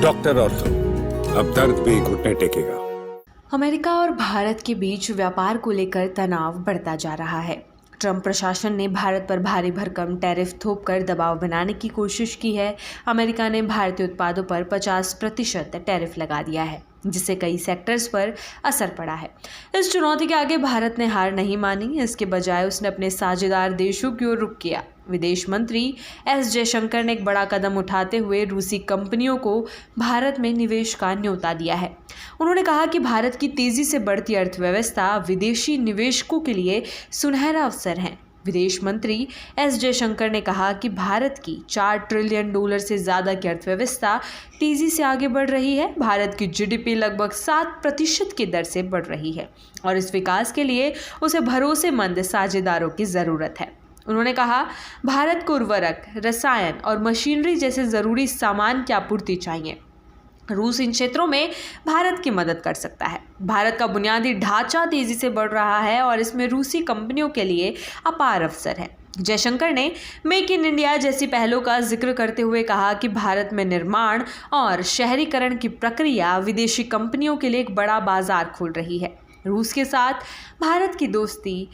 Doctor ortho, अब दर्द भी घुटने टेकेगा। अमेरिका और भारत के बीच व्यापार को लेकर तनाव बढ़ता जा रहा है। ट्रंप प्रशासन ने भारत पर भारी भरकम टैरिफ थोपकर दबाव बनाने की कोशिश की है। अमेरिका ने भारतीय उत्पादों पर 50% टैरिफ लगा दिया है, जिससे कई सेक्टर्स पर असर पड़ा है। इस चुनौती के आगे भारत ने हार नहीं मानी, इसके बजाय उसने अपने साझेदार देशों की ओर रुख किया। विदेश मंत्री एस जयशंकर ने एक बड़ा कदम उठाते हुए रूसी कंपनियों को भारत में निवेश का न्योता दिया है। उन्होंने कहा कि भारत की तेजी से बढ़ती अर्थव्यवस्था विदेशी निवेशकों के लिए सुनहरा अवसर है। विदेश मंत्री एस जयशंकर ने कहा कि भारत की $4 ट्रिलियन से ज़्यादा की अर्थव्यवस्था तेज़ी से आगे बढ़ रही है। भारत की जीडीपी लगभग 7% की दर से बढ़ रही है और इस विकास के लिए उसे भरोसेमंद साझेदारों की ज़रूरत है। उन्होंने कहा, भारत को उर्वरक, रसायन और मशीनरी जैसे ज़रूरी सामान की आपूर्ति चाहिए। रूस इन क्षेत्रों में भारत की मदद कर सकता है। भारत का बुनियादी ढांचा तेजी से बढ़ रहा है और इसमें रूसी कंपनियों के लिए अपार अवसर है। जयशंकर ने मेक इन इंडिया जैसी पहलों का जिक्र करते हुए कहा कि भारत में निर्माण और शहरीकरण की प्रक्रिया विदेशी कंपनियों के लिए एक बड़ा बाजार खोल रही है। रूस के साथ भारत की दोस्ती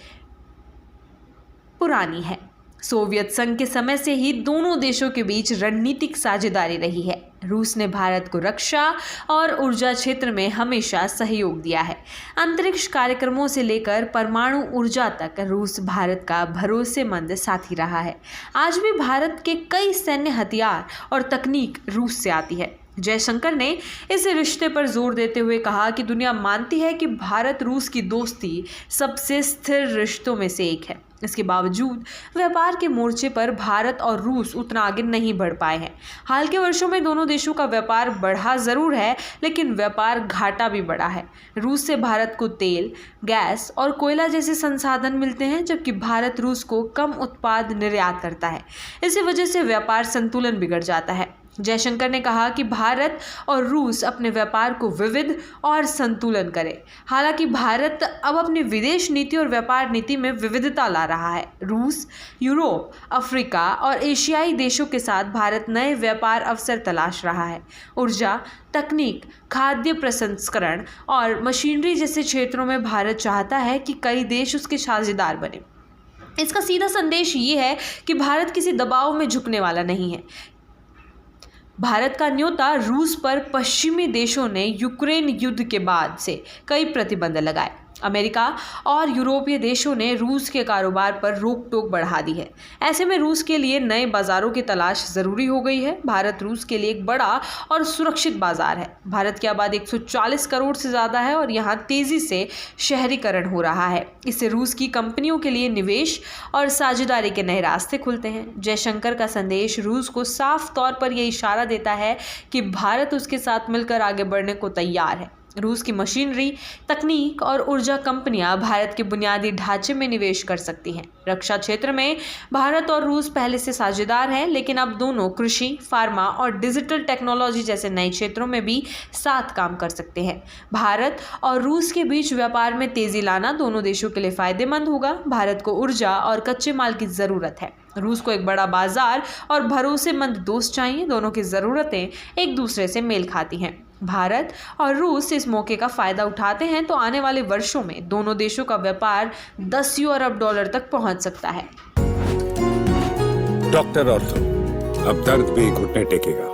पुरानी है। सोवियत संघ के समय से ही दोनों देशों के बीच रणनीतिक साझेदारी रही है। रूस ने भारत को रक्षा और ऊर्जा क्षेत्र में हमेशा सहयोग दिया है। अंतरिक्ष कार्यक्रमों से लेकर परमाणु ऊर्जा तक रूस भारत का भरोसेमंद साथी रहा है। आज भी भारत के कई सैन्य हथियार और तकनीक रूस से आती है। जयशंकर ने इस रिश्ते पर जोर देते हुए कहा कि दुनिया मानती है कि भारत रूस की दोस्ती सबसे स्थिर रिश्तों में से एक है। इसके बावजूद व्यापार के मोर्चे पर भारत और रूस उतना आगे नहीं बढ़ पाए हैं। हाल के वर्षों में दोनों देशों का व्यापार बढ़ा जरूर है, लेकिन व्यापार घाटा भी बढ़ा है। रूस से भारत को तेल, गैस और कोयला जैसे संसाधन मिलते हैं, जबकि भारत रूस को कम उत्पाद निर्यात करता है। इसी वजह से व्यापार संतुलन बिगड़ जाता है। जयशंकर ने कहा कि भारत और रूस अपने व्यापार को विविध और संतुलन करे। हालांकि भारत अब अपनी विदेश नीति और व्यापार नीति में विविधता ला रहा है। रूस, यूरोप, अफ्रीका और एशियाई देशों के साथ भारत नए व्यापार अवसर तलाश रहा है। ऊर्जा, तकनीक, खाद्य प्रसंस्करण और मशीनरी जैसे क्षेत्रों में भारत चाहता है कि कई देश उसके साझेदार बने। इसका सीधा संदेश ये है कि भारत किसी दबाव में झुकने वाला नहीं है। भारत का न्योता रूस पर पश्चिमी देशों ने यूक्रेन युद्ध के बाद से कई प्रतिबंध लगाए। अमेरिका और यूरोपीय देशों ने रूस के कारोबार पर रोक टोक बढ़ा दी है। ऐसे में रूस के लिए नए बाजारों की तलाश ज़रूरी हो गई है। भारत रूस के लिए एक बड़ा और सुरक्षित बाजार है। भारत की आबादी 140 करोड़ से ज़्यादा है और यहाँ तेज़ी से शहरीकरण हो रहा है। इससे रूस की कंपनियों के लिए निवेश और साझेदारी के नए रास्ते खुलते हैं। जयशंकर का संदेश रूस को साफ तौर पर यह इशारा देता है कि भारत उसके साथ मिलकर आगे बढ़ने को तैयार है। रूस की मशीनरी, तकनीक और ऊर्जा कंपनियां भारत के बुनियादी ढांचे में निवेश कर सकती हैं। रक्षा क्षेत्र में भारत और रूस पहले से साझेदार हैं, लेकिन अब दोनों कृषि, फार्मा और डिजिटल टेक्नोलॉजी जैसे नए क्षेत्रों में भी साथ काम कर सकते हैं। भारत और रूस के बीच व्यापार में तेजी लाना दोनों देशों के लिए फायदेमंद होगा। भारत को ऊर्जा और कच्चे माल की ज़रूरत है। रूस को एक बड़ा बाजार और भरोसेमंद दोस्त चाहिए। दोनों की ज़रूरतें एक दूसरे से मेल खाती हैं। भारत और रूस इस मौके का फ़ायदा उठाते हैं तो आने वाले वर्षों में दोनों देशों का व्यापार $10 अरब तक पहुंच सकता है। डॉक्टर ऑर्थो, अब दर्द भी घुटने टेकेगा।